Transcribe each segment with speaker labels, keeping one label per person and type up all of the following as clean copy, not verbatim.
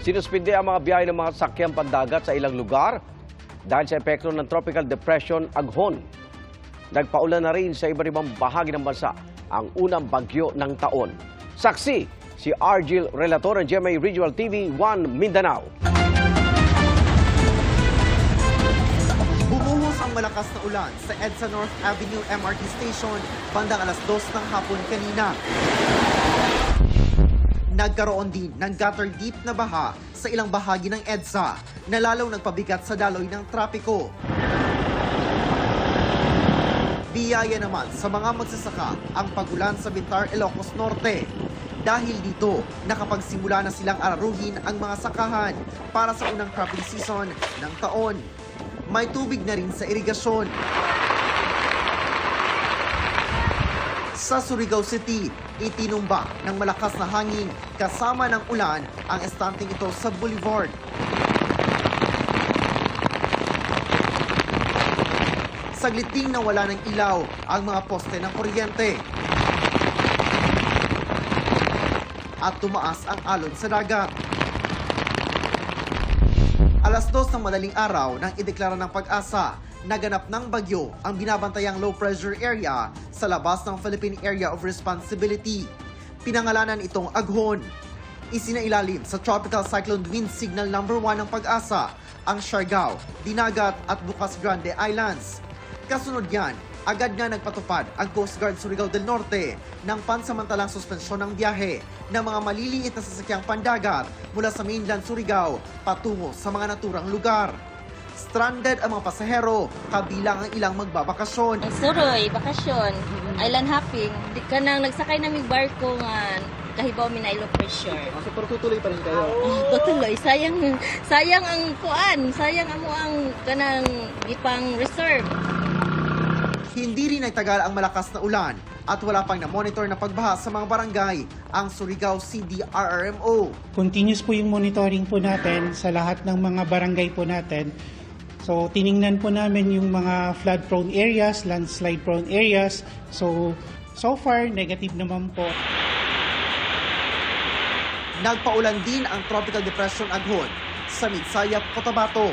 Speaker 1: Sinuspindi ang mga biyahe ng mga sakyang pandagat sa ilang lugar dahil sa epekto ng Tropical Depression Aghon. Nagpaulan na rin sa iba't ibang bahagi ng bansa ang unang bagyo ng taon. Saksi si Argil Relator ng GMA Regional TV 1 Mindanao.
Speaker 2: Bumuhos ang malakas na ulan sa EDSA North Avenue MRT Station bandang alas 2 ng hapon kanina. Nagkaroon din ng gutter deep na baha sa ilang bahagi ng EDSA na lalong nagpabigat sa daloy ng trapiko. Biyaya naman sa mga magsasaka ang pagulan sa Bintar, Ilocos Norte. Dahil dito, nakapagsimula na silang araruhin ang mga sakahan para sa unang cropping season ng taon. May tubig na rin sa irigasyon. Sa Surigao City, itinumba ng malakas na hangin kasama ng ulan ang estanteng ito sa boulevard. Saglit ding nawala ng ilaw ang mga poste ng kuryente. At tumaas ang alon sa dagat. Alas 2 ng madaling araw nang ideklara ng Pag-asa, naganap ng bagyo ang binabantayang low pressure area sa labas ng Philippine Area of Responsibility. Pinangalanan itong Aghon. Isinailalim sa Tropical Cyclone Wind Signal No. 1 ng Pag-asa ang Siargao, Dinagat at Bukas Grande Islands. Kasunod yan, agad nga nagpatupad ang Coast Guard Surigao del Norte ng pansamantalang suspensyon ng biyahe ng mga maliliit na sasakyang pandagat mula sa mainland Surigao patungo sa mga naturang lugar. Stranded ang mga pasahero, kabilang ang ilang magbabakasyon.
Speaker 3: Suroy, bakasyon, island hopping. Di ka nang nagsakay naming barko nga kahibaw mi na low pressure.
Speaker 2: So, pero tutuloy pa rin kayo?
Speaker 3: Tutuloy. Sayang ang kuan. Sayang amo ang kanang gipang reserve.
Speaker 2: Hindi rin nagtagal ang malakas na ulan at wala pang na-monitor na pagbaha sa mga barangay ang Surigao CDRRMO.
Speaker 4: Continuous po yung monitoring po natin sa lahat ng mga barangay po natin. So tiningnan po namin yung mga flood-prone areas, landslide-prone areas. So far, negative naman po.
Speaker 2: Nagpaulan din ang Tropical Depression Aghon sa Midsayap, Cotabato.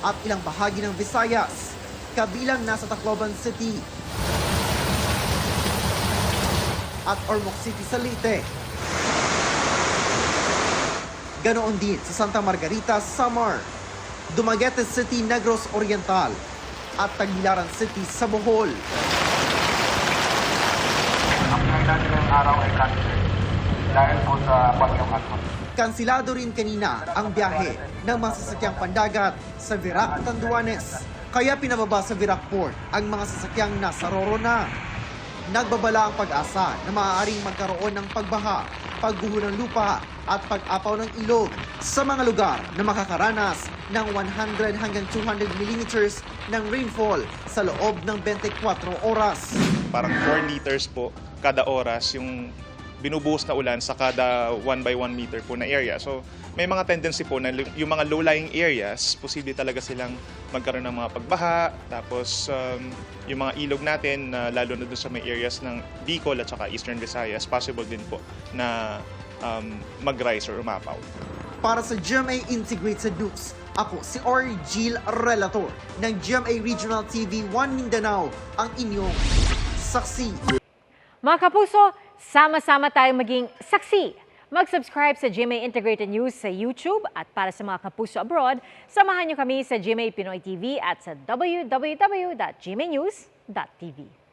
Speaker 2: At ilang bahagi ng Visayas, kabilang nasa Tacloban City at Ormoc City sa Leyte. Ganoon din sa Santa Margarita, Samar, Dumaguete City, Negros Oriental at Tagbilaran City sa Bohol.
Speaker 5: Ang pinagdati ng araw ay cancel dahil po sa bagyong Aghon.
Speaker 2: Kansilado rin kanina ang biyahe ng mga sasakyang pandagat sa Virac, Tanduanes. Kaya pinababa sa Virac Port ang mga sasakyang nasa Roro na. Nagbabala ang Pag-asa na maaaring magkaroon ng pagbaha, pagguho ng lupa at pag-apaw ng ilog sa mga lugar na makakaranas ng 100 hanggang 200 millimeters ng rainfall sa loob ng 24 oras.
Speaker 6: Parang 4 liters po kada oras yung binubuhos na ulan sa kada 1 by 1 meter po na area. So may mga tendency po na yung mga low-lying areas, posible talaga silang magkaroon ng mga pagbaha. Tapos yung mga ilog natin, lalo na doon sa may areas ng Bicol at saka Eastern Visayas, possible din po na mag-rise or umapaw.
Speaker 2: Para sa GMA Integrated News, ako si Argil Relator ng GMA Regional TV 1 Mindanao, ang inyong saksi.
Speaker 7: Mga kapuso, sama-sama tayong maging saksi. Mag-subscribe sa GMA Integrated News sa YouTube at para sa mga kapuso abroad, samahan niyo kami sa GMA Pinoy TV at sa www.gmanews.tv.